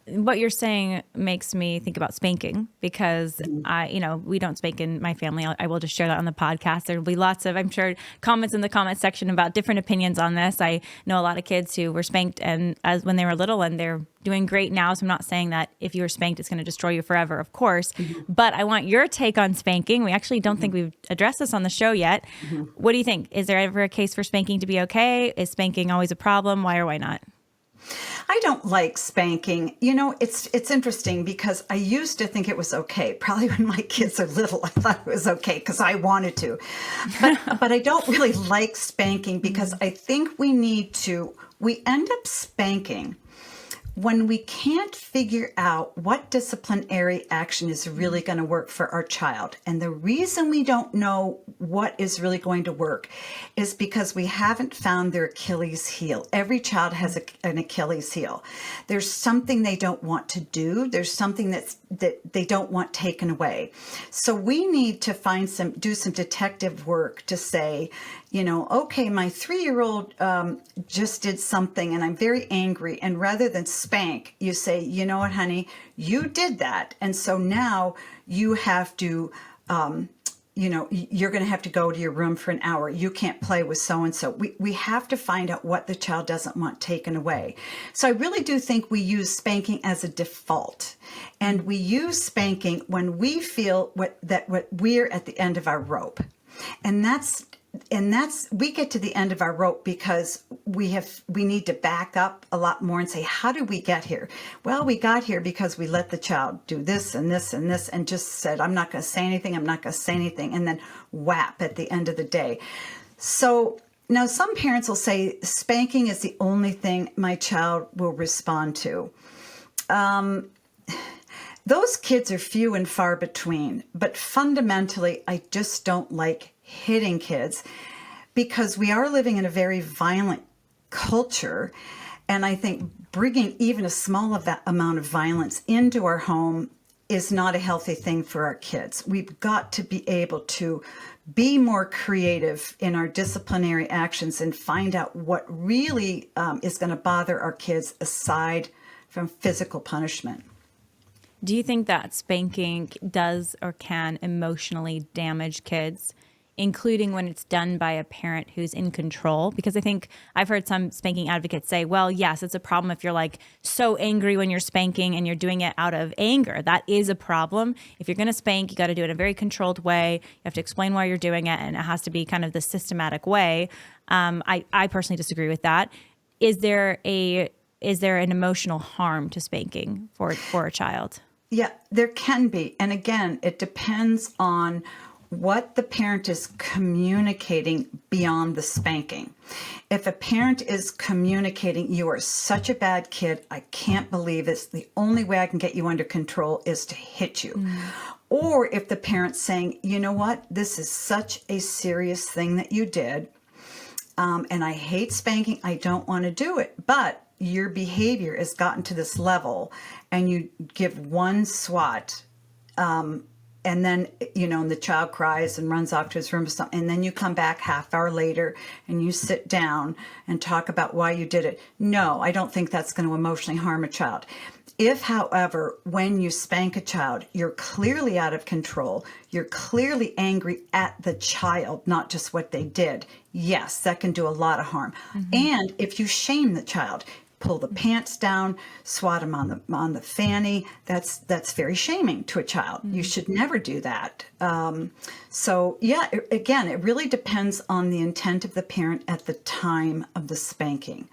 what you're saying makes me think about spanking because we don't spank in my family. I will just share that on the podcast. There'll be lots of, I'm sure, comments in the comment section about different opinions on this. I know a lot of kids who were spanked when they were little, and they're doing great now. So I'm not saying that if you were spanked, it's going to destroy you forever, of course. But I want your take on spanking. We actually don't think we've addressed this on the show yet. What do you think? Is there ever a case for spanking to be okay? Is spanking always a problem? Why or why not? I don't like spanking. It's interesting because I used to think it was okay. Probably when my kids are little, I thought it was okay because I wanted to. But I don't really like spanking because I think we end up spanking when we can't figure out what disciplinary action is really going to work for our child. And the reason we don't know what is really going to work is because we haven't found their Achilles heel. Every child has an Achilles heel. There's something they don't want to do. There's something that they don't want taken away. So we need to do some detective work to say, okay, my 3-year-old just did something and I'm very angry. And rather than spank, you say, you know what, honey, you did that. And so now you have to, you're going to have to go to your room for an hour. You can't play with so-and-so. We have to find out what the child doesn't want taken away. So I really do think we use spanking as a default. And we use spanking when we feel that we're at the end of our rope. And we get to the end of our rope because we need to back up a lot more and say, how did we get here? Well, we got here because we let the child do this and this and this and just said, I'm not going to say anything. I'm not going to say anything. And then whap at the end of the day. So now some parents will say spanking is the only thing my child will respond to. Those kids are few and far between, but fundamentally, I just don't like hitting kids because we are living in a very violent culture. And I think bringing even a small amount of violence into our home is not a healthy thing for our kids. We've got to be able to be more creative in our disciplinary actions and find out what really is going to bother our kids aside from physical punishment. Do you think that spanking does or can emotionally damage kids, including when it's done by a parent who's in control? Because I think I've heard some spanking advocates say, well, yes, it's a problem if you're like so angry when you're spanking and you're doing it out of anger. That is a problem. If you're going to spank, you got to do it in a very controlled way. You have to explain why you're doing it, and it has to be kind of the systematic way. I personally disagree with that. Is there an emotional harm to spanking for a child? Yeah, there can be. And again, it depends on what the parent is communicating beyond the spanking. If a parent is communicating, you are such a bad kid, I can't believe this, the only way I can get you under control is to hit you. Or if the parent's saying, you know what, this is such a serious thing that you did, and I hate spanking, I don't want to do it, but your behavior has gotten to this level and you give one swat, and then, and the child cries and runs off to his room or something, and then you come back half hour later and you sit down and talk about why you did it. No, I don't think that's going to emotionally harm a child. If, however, when you spank a child, you're clearly out of control, you're clearly angry at the child, not just what they did, yes, that can do a lot of harm. And if you shame the child, pull the pants down, swat him on the fanny, that's very shaming to a child. You should never do that. So again, it really depends on the intent of the parent at the time of the spanking.